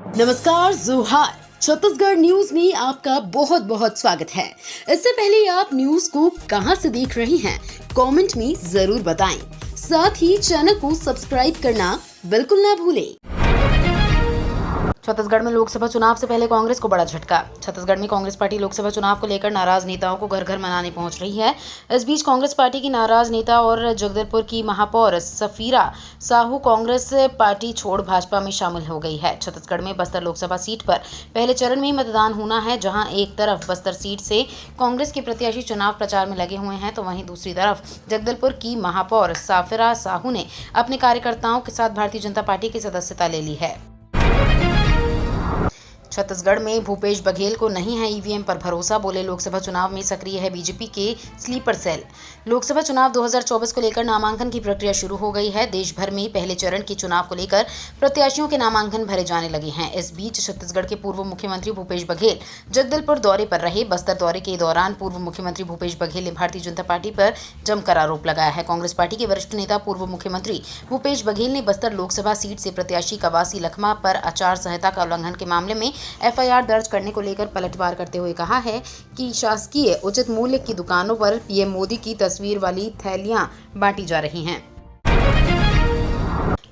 नमस्कार, जोहार। छत्तीसगढ़ न्यूज में आपका बहुत बहुत स्वागत है। इससे पहले आप न्यूज को कहां से देख रहे हैं, कमेंट में जरूर बताएं। साथ ही चैनल को सब्सक्राइब करना बिल्कुल ना भूलें। छत्तीसगढ़ में लोकसभा चुनाव से पहले कांग्रेस को बड़ा झटका। छत्तीसगढ़ में कांग्रेस पार्टी लोकसभा चुनाव को लेकर नाराज नेताओं को घर घर मनाने पहुंच रही है। इस बीच कांग्रेस पार्टी की नाराज नेता और जगदलपुर की महापौर सफीरा साहू कांग्रेस पार्टी छोड़ भाजपा में शामिल हो गई है। छत्तीसगढ़ में बस्तर लोकसभा सीट पर पहले चरण में मतदान होना है, जहां एक तरफ बस्तर सीट से कांग्रेस के प्रत्याशी चुनाव प्रचार में लगे हुए हैं, तो वहीं दूसरी तरफ जगदलपुर की महापौर सफीरा साहू ने अपने कार्यकर्ताओं के साथ भारतीय जनता पार्टी की सदस्यता ले ली है। छत्तीसगढ़ में भूपेश बघेल को नहीं है ईवीएम पर भरोसा, बोले लोकसभा चुनाव में सक्रिय है बीजेपी के स्लीपर सेल। लोकसभा चुनाव 2024 को लेकर नामांकन की प्रक्रिया शुरू हो गई है। देश भर में पहले चरण के चुनाव को लेकर प्रत्याशियों के नामांकन भरे जाने लगे हैं। इस बीच छत्तीसगढ़ के पूर्व मुख्यमंत्री भूपेश बघेल जगदलपुर दौरे पर रहे। बस्तर दौरे के दौरान पूर्व मुख्यमंत्री भूपेश बघेल ने भारतीय जनता पार्टी पर जमकर आरोप लगाया है। कांग्रेस पार्टी के वरिष्ठ नेता पूर्व मुख्यमंत्री भूपेश बघेल ने बस्तर लोकसभा सीट से प्रत्याशी कवासी लखमा पर आचार संहिता का उल्लंघन के मामले में एफआईआर दर्ज करने को लेकर पलटवार करते हुए कहा है कि शासकीय उचित मूल्य की दुकानों पर पीएम मोदी की तस्वीर वाली थैलियां बांटी जा रही हैं।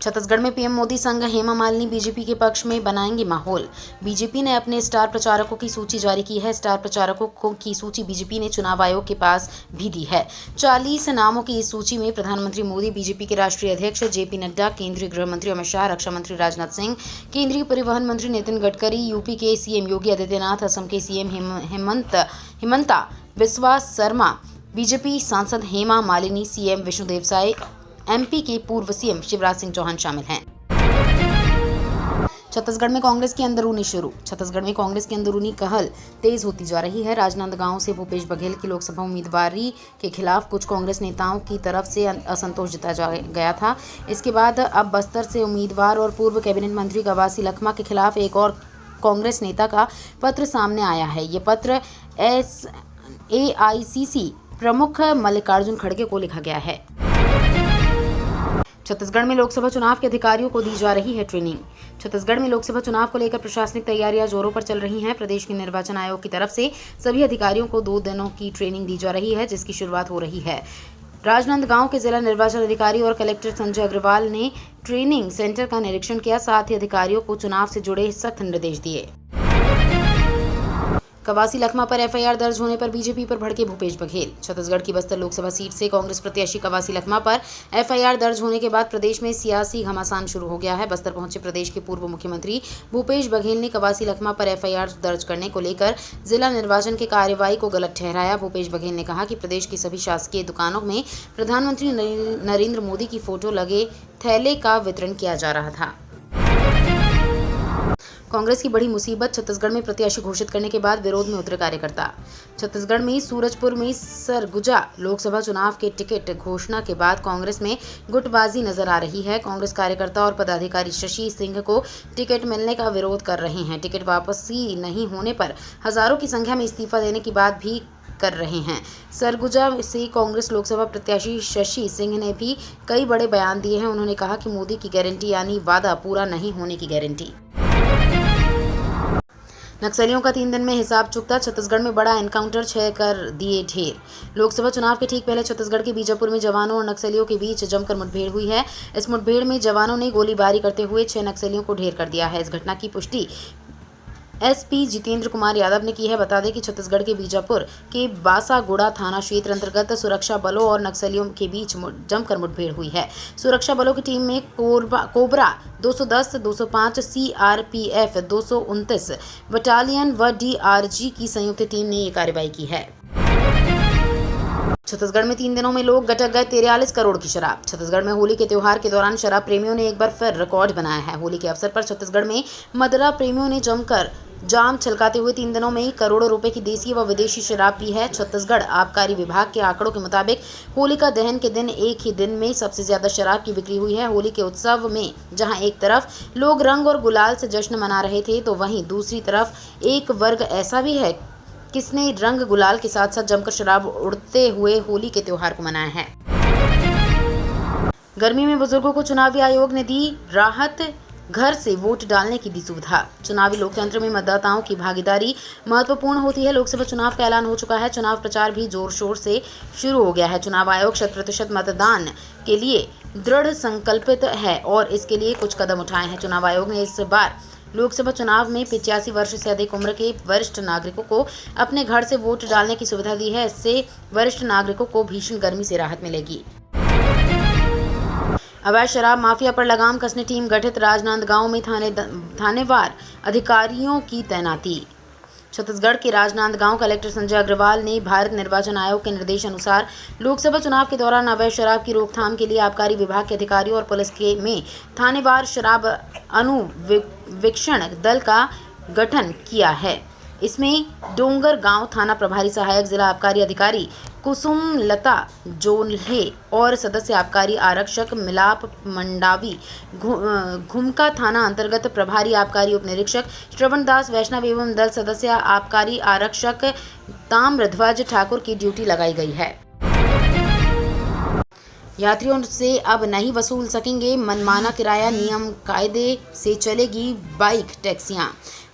छत्तीसगढ़ में पीएम मोदी संग हेमा मालिनी बीजेपी के पक्ष में बनाएंगे माहौल। बीजेपी ने अपने स्टार प्रचारकों की सूची जारी की है। स्टार प्रचारकों की सूची बीजेपी ने चुनाव आयोग के पास भी दी है। 40 नामों की इस सूची में प्रधानमंत्री मोदी, बीजेपी के राष्ट्रीय अध्यक्ष जेपी नड्डा, केंद्रीय गृह मंत्री अमित शाह, रक्षा मंत्री राजनाथ सिंह, केंद्रीय परिवहन मंत्री नितिन गडकरी, यूपी के सीएम योगी आदित्यनाथ, असम के सीएम हिमंता बिस्वा शर्मा, बीजेपी सांसद हेमा मालिनी, सीएम विष्णुदेव साय, एमपी के पूर्व सीएम शिवराज सिंह चौहान शामिल हैं। छत्तीसगढ़ में कांग्रेस की अंदरूनी शुरू। छत्तीसगढ़ में कांग्रेस की अंदरूनी कहल तेज होती जा रही है। राजनांदगांव से भूपेश बघेल की लोकसभा उम्मीदवारी के खिलाफ कुछ कांग्रेस नेताओं की तरफ से असंतोष जताया गया था। इसके बाद अब बस्तर से उम्मीदवार और पूर्व कैबिनेट मंत्री कवासी लखमा के खिलाफ एक और कांग्रेस नेता का पत्र सामने आया है। ये पत्र एआईसीसी प्रमुख मल्लिकार्जुन खड़गे को लिखा गया है। छत्तीसगढ़ में लोकसभा चुनाव के अधिकारियों को दी जा रही है ट्रेनिंग। छत्तीसगढ़ में लोकसभा चुनाव को लेकर प्रशासनिक तैयारियां जोरों पर चल रही हैं। प्रदेश के निर्वाचन आयोग की तरफ से सभी अधिकारियों को 2 दिनों की ट्रेनिंग दी जा रही है, जिसकी शुरुआत हो रही है। राजनांदगांव के जिला निर्वाचन अधिकारी और कलेक्टर संजय अग्रवाल ने ट्रेनिंग सेंटर का निरीक्षण किया। साथ ही अधिकारियों को चुनाव से जुड़े सख्त निर्देश दिए। कवासी लखमा पर एफआईआर दर्ज होने पर बीजेपी पर भड़के भूपेश बघेल। छत्तीसगढ़ की बस्तर लोकसभा सीट से कांग्रेस प्रत्याशी कवासी लखमा पर एफआईआर दर्ज होने के बाद प्रदेश में सियासी घमासान शुरू हो गया है। बस्तर पहुंचे प्रदेश के पूर्व मुख्यमंत्री भूपेश बघेल ने कवासी लखमा पर एफआईआर दर्ज करने को लेकर जिला निर्वाचन की कार्रवाई को गलत ठहराया। भूपेश बघेल ने कहा कि प्रदेश की सभी शासकीय दुकानों में प्रधानमंत्री नरेंद्र मोदी की फोटो लगे थैले का वितरण किया जा रहा था। कांग्रेस की बड़ी मुसीबत। छत्तीसगढ़ में प्रत्याशी घोषित करने के बाद विरोध में उतरे कार्यकर्ता। छत्तीसगढ़ में सूरजपुर में सरगुजा लोकसभा चुनाव के टिकट घोषणा के बाद कांग्रेस में गुटबाजी नजर आ रही है। कांग्रेस कार्यकर्ता और पदाधिकारी शशि सिंह को टिकट मिलने का विरोध कर रहे हैं। टिकट वापसी नहीं होने पर हजारों की संख्या में इस्तीफा देने की बात भी कर रहे हैं। सरगुजा से कांग्रेस लोकसभा प्रत्याशी शशि सिंह ने भी कई बड़े बयान दिए हैं। उन्होंने कहा कि मोदी की गारंटी यानी वादा पूरा नहीं होने की गारंटी। नक्सलियों का 3 दिन में हिसाब चुकता। छत्तीसगढ़ में बड़ा एनकाउंटर, 6 कर दिए ढेर। लोकसभा चुनाव के ठीक पहले छत्तीसगढ़ के बीजापुर में जवानों और नक्सलियों के बीच जमकर मुठभेड़ हुई है। इस मुठभेड़ में जवानों ने गोलीबारी करते हुए 6 नक्सलियों को ढेर कर दिया है। इस घटना की पुष्टि एसपी जितेंद्र कुमार यादव ने की है। बता दें कि छत्तीसगढ़ के बीजापुर के बासागुड़ा थाना क्षेत्र अंतर्गत सुरक्षा बलों और नक्सलियों के बीच जमकर मुठभेड़ हुई है। सुरक्षा बलों की टीम में कोबरा 210, 205, सीआरपीएफ 229 बटालियन व डीआरजी की संयुक्त टीम ने ये कार्रवाई की है। छत्तीसगढ़ में 3 दिनों में लोग गटक गए 43 करोड़ की शराब। छत्तीसगढ़ में होली के त्योहार के दौरान शराब प्रेमियों ने एक बार फिर रिकॉर्ड बनाया है। होली के अवसर पर छत्तीसगढ़ में मदरा प्रेमियों ने जमकर जाम छलकाते हुए 3 दिनों में ही करोड़ों रुपए की देसी व विदेशी शराब पी है। छत्तीसगढ़ आबकारी विभाग के आंकड़ों के मुताबिक होलिका दहन के दिन एक ही दिन में सबसे ज्यादा शराब की बिक्री हुई है। होली के उत्सव में जहां एक तरफ लोग रंग और गुलाल से जश्न मना रहे थे, तो वहीं दूसरी तरफ एक वर्ग ऐसा भी है किसने रंग गुलाल के साथ साथ जमकर शराब उड़ते हुए होली के त्योहार को मनाया है। गर्मी में बुजुर्गों को चुनावी आयोग ने दी राहत। घर से वोट डालने की दी सुविधा। चुनावी लोकतंत्र में मतदाताओं की भागीदारी महत्वपूर्ण होती है। लोकसभा चुनाव का ऐलान हो चुका है। चुनाव प्रचार भी जोर शोर से शुरू हो गया है। चुनाव आयोग 100% मतदान के लिए दृढ़ संकल्पित है और इसके लिए कुछ कदम उठाए हैं। चुनाव आयोग ने इस बार लोकसभा चुनाव में 85 वर्ष से अधिक उम्र के वरिष्ठ नागरिकों को अपने घर से वोट डालने की सुविधा दी है। इससे वरिष्ठ नागरिकों को भीषण गर्मी से राहत मिलेगी। अवैध शराब माफिया पर लगाम कसने टीम गठित। राजनांदगांव में थानेवार अधिकारियों की तैनाती। छत्तीसगढ़ के राजनांदगांव कलेक्टर संजय अग्रवाल ने भारत निर्वाचन आयोग के निर्देश अनुसार लोकसभा चुनाव के दौरान अवैध शराब की रोकथाम के लिए आबकारी विभाग के अधिकारियों और पुलिस में थानेवार शराब अनुवीक्षण दल का गठन किया है। इसमें डोंगरगांव थाना प्रभारी सहायक जिला आबकारी अधिकारी कुसुमलता जोल्हे और सदस्य आबकारी आरक्षक मिलाप मंडावी, घुमका थाना अंतर्गत प्रभारी आबकारी उप निरीक्षक श्रवण दास वैष्णव एवं दल सदस्य आबकारी आरक्षक ताम्रध्वज ठाकुर की ड्यूटी लगाई गई है। यात्रियों से अब नहीं वसूल सकेंगे मनमाना किराया। नियम कायदे से चलेगी बाइक टैक्सियां।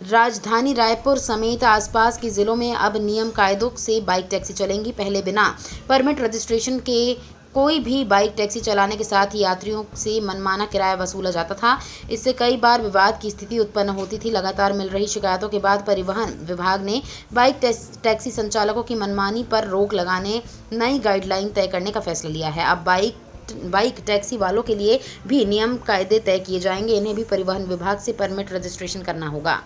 राजधानी रायपुर समेत आसपास के जिलों में अब नियम कायदों से बाइक टैक्सी चलेंगी। पहले बिना परमिट रजिस्ट्रेशन के कोई भी बाइक टैक्सी चलाने के साथ ही यात्रियों से मनमाना किराया वसूला जाता था। इससे कई बार विवाद की स्थिति उत्पन्न होती थी। लगातार मिल रही शिकायतों के बाद परिवहन विभाग ने बाइक टैक्सी संचालकों की मनमानी पर रोक लगाने नई गाइडलाइन तय करने का फैसला लिया है। अब बाइक टैक्सी वालों के लिए भी नियम कायदे तय किए जाएंगे। इन्हें भी परिवहन विभाग से परमिट रजिस्ट्रेशन करना होगा।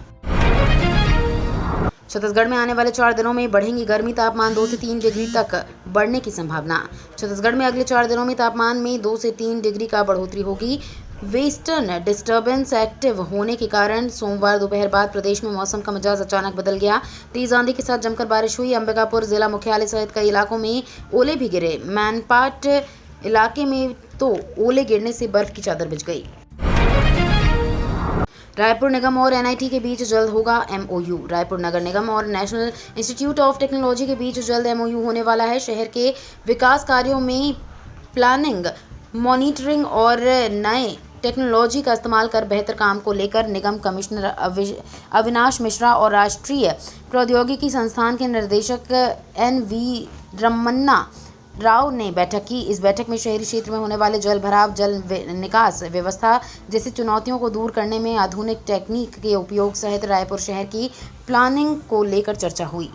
छत्तीसगढ़ में आने वाले 4 दिनों में बढ़ेगी गर्मी। तापमान 2 से 3 डिग्री तक बढ़ने की संभावना। छत्तीसगढ़ में अगले 4 दिनों में तापमान में 2 से 3 डिग्री का बढ़ोतरी होगी। वेस्टर्न डिस्टर्बेंस एक्टिव होने के कारण सोमवार दोपहर बाद प्रदेश में मौसम का मिजाज अचानक बदल गया। तेज आंधी के साथ जमकर बारिश हुई। अंबिकापुर जिला मुख्यालय सहित कई इलाकों में ओले भी गिरे। मैनपाट इलाके में तो ओले गिरने से बर्फ की चादर बिछ गई। रायपुर निगम और एनआईटी के बीच जल्द होगा एमओयू। रायपुर नगर निगम और नेशनल इंस्टीट्यूट ऑफ टेक्नोलॉजी के बीच जल्द एमओयू होने वाला है। शहर के विकास कार्यों में प्लानिंग, मॉनिटरिंग और नए टेक्नोलॉजी का इस्तेमाल कर बेहतर काम को लेकर निगम कमिश्नर अविनाश मिश्रा और राष्ट्रीय प्रौद्योगिकी संस्थान के निर्देशक NV रमन्ना राव ने बैठक की। इस बैठक में शहरी क्षेत्र में होने वाले जल भराव, जल निकास व्यवस्था जैसी चुनौतियों को दूर करने में आधुनिक टेक्निक के उपयोग सहित रायपुर शहर की प्लानिंग को लेकर चर्चा हुई।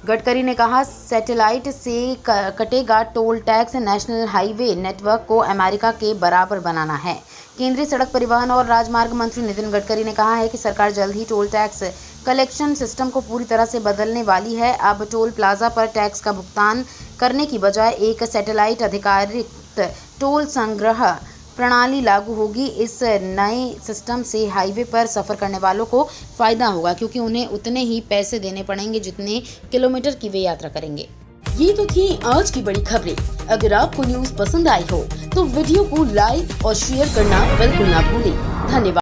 गडकरी ने कहा, सैटेलाइट से कटेगा toll tax. National highway network को अमेरिका के बराबर बनाना है। केंद्रीय सड़क परिवहन और राजमार्ग मंत्री नितिन गडकरी ने कहा है कि सरकार जल्द ही टोल टैक्स कलेक्शन सिस्टम को पूरी तरह से बदलने वाली है। अब टोल प्लाजा पर टैक्स का भुगतान करने की बजाय एक सैटेलाइट आधारित टोल संग्रह प्रणाली लागू होगी। इस नए सिस्टम से हाईवे पर सफ़र करने वालों को फ़ायदा होगा, क्योंकि उन्हें उतने ही पैसे देने पड़ेंगे जितने किलोमीटर की वे यात्रा करेंगे। ये तो थी आज की बड़ी खबरें। अगर आपको न्यूज़ पसंद आई हो तो वीडियो को लाइक और शेयर करना बिल्कुल ना भूलें। धन्यवाद।